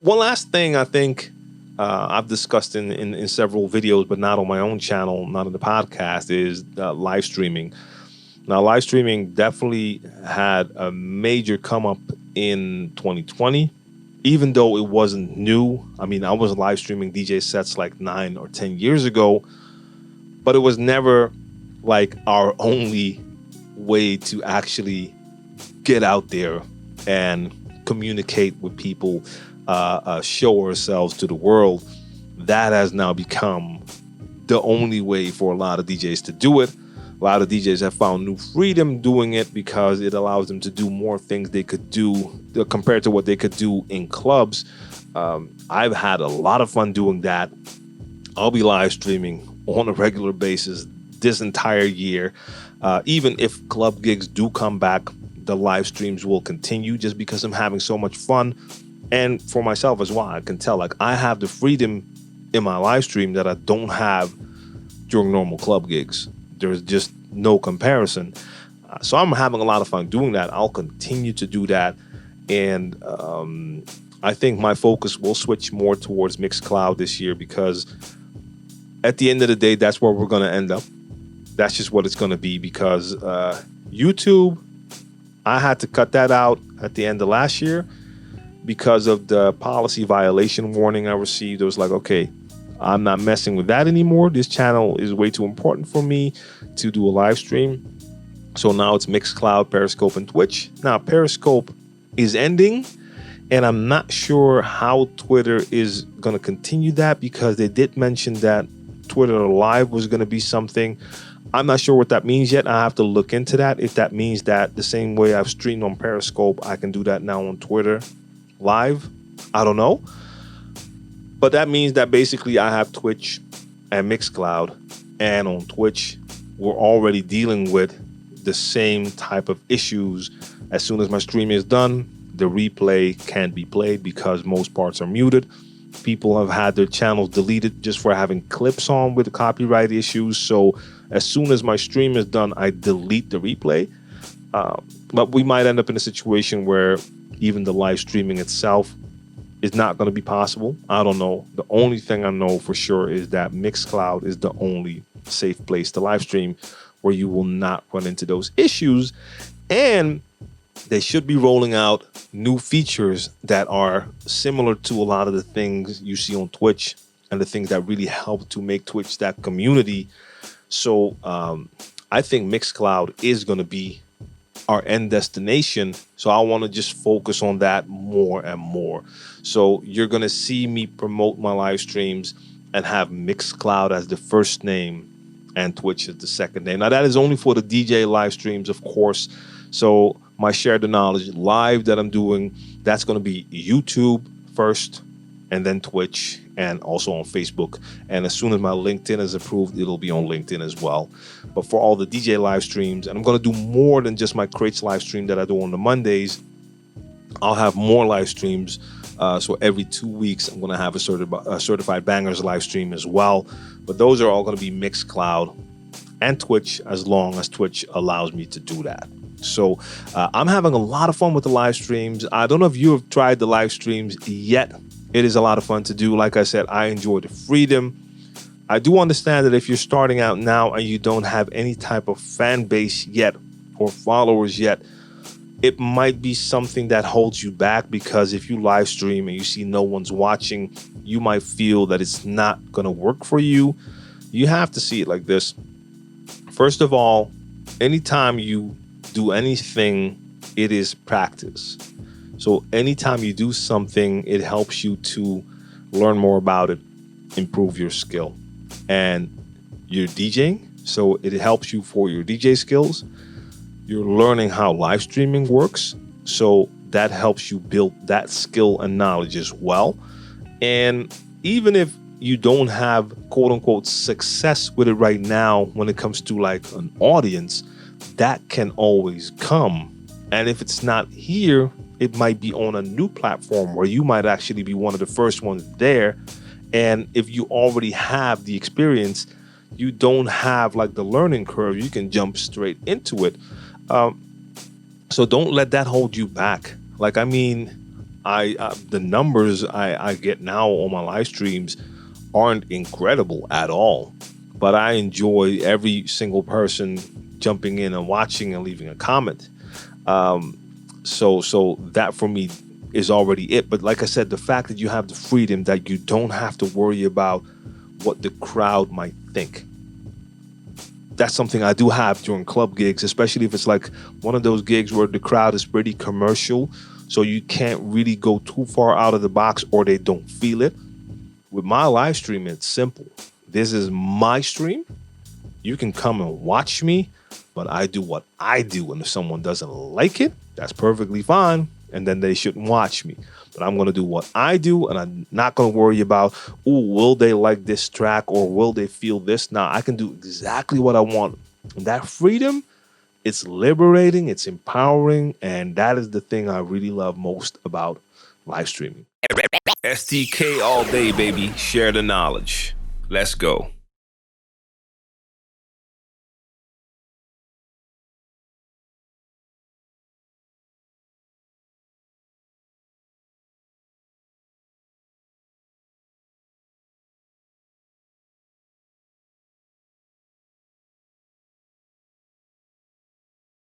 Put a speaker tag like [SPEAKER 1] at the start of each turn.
[SPEAKER 1] One last thing I think I've discussed in several videos, but not on my own channel, not on the podcast, is live streaming. Now, live streaming definitely had a major come up in 2020, even though it wasn't new. I mean, I was live streaming DJ sets like 9 or 10 years ago, but it was never like our only way to actually get out there and communicate with people, show ourselves to the world. That has now become the only way for a lot of DJs to do it. A lot of DJs have found new freedom doing it because it allows them to do more things they could do compared to what they could do in clubs. I've had a lot of fun doing that. I'll be live streaming on a regular basis this entire year. Even if club gigs do come back, the live streams will continue just because I'm having so much fun. And for myself as well, I can tell like I have the freedom in my live stream that I don't have during normal club gigs. There's just no comparison. So I'm having a lot of fun doing that. I'll continue to do that. And I think my focus will switch more towards Mixcloud this year because at the end of the day, that's where we're going to end up. That's just what it's going to be because YouTube, I had to cut that out at the end of last year because of the policy violation warning I received. It was like, okay, I'm not messing with that anymore. This channel is way too important for me to do a live stream. So now it's Mixcloud, Periscope, and Twitch. Now Periscope is ending, and I'm not sure how Twitter is going to continue that because they did mention that Twitter Live was going to be something. I'm not sure what that means yet. I have to look into that. If that means that the same way I've streamed on Periscope, I can do that now on Twitter Live. I don't know. But that means that basically I have Twitch and Mixcloud, and on Twitch, we're already dealing with the same type of issues. As soon as my stream is done, the replay can't be played because most parts are muted. People have had their channels deleted just for having clips on with the copyright issues. So as soon as my stream is done, I delete the replay. But we might end up in a situation where even the live streaming itself is not going to be possible. I don't know. The only thing I know for sure is that Mixcloud is the only safe place to live stream where you will not run into those issues. And they should be rolling out new features that are similar to a lot of the things you see on Twitch and the things that really help to make Twitch that community. So I think Mixcloud is going to be our end destination. So I want to just focus on that more and more. So you're going to see me promote my live streams and have Mixcloud as the first name and Twitch as the second name. Now that is only for the DJ live streams, of course. So my Share the Knowledge live that I'm doing, that's going to be YouTube first and then Twitch and also on Facebook. And as soon as my LinkedIn is approved, it'll be on LinkedIn as well. But for all the DJ live streams, and I'm going to do more than just my Crates live stream that I do on the Mondays, I'll have more live streams. So every 2 weeks, I'm going to have a certified bangers live stream as well. But those are all going to be Mixcloud and Twitch as long as Twitch allows me to do that. So I'm having a lot of fun with the live streams. I don't know if you have tried the live streams yet. It is a lot of fun to do. Like I said, I enjoy the freedom. I do understand that if you're starting out now and you don't have any type of fan base yet or followers yet, it might be something that holds you back because if you live stream and you see no one's watching, you might feel that it's not going to work for you. You have to see it like this. First of all, anytime you do anything, it is practice. So anytime you do something, it helps you to learn more about it, improve your skill. And you're DJing, so it helps you for your DJ skills. You're learning how live streaming works, so that helps you build that skill and knowledge as well. And even if you don't have quote unquote success with it right now when it comes to like an audience, that can always come. And if it's not here, it might be on a new platform where you might actually be one of the first ones there. And if you already have the experience, you don't have like the learning curve. You can jump straight into it. So don't let that hold you back. Like, I mean, the numbers I get now on my live streams aren't incredible at all, but I enjoy every single person jumping in and watching and leaving a comment. So that for me is already it. But like I said, the fact that you have the freedom that you don't have to worry about what the crowd might think. That's something I do have during club gigs, especially if it's like one of those gigs where the crowd is pretty commercial, so you can't really go too far out of the box or they don't feel it. With my live stream, it's simple. This is my stream. You can come and watch me, but I do what I do. And if someone doesn't like it, that's perfectly fine. And then they shouldn't watch me. But I'm going to do what I do, and I'm not going to worry about, oh, will they like this track or will they feel this? Now, I can do exactly what I want. And that freedom, it's liberating, it's empowering, and that is the thing I really love most about live streaming. STK all day, baby. Share the knowledge. Let's go.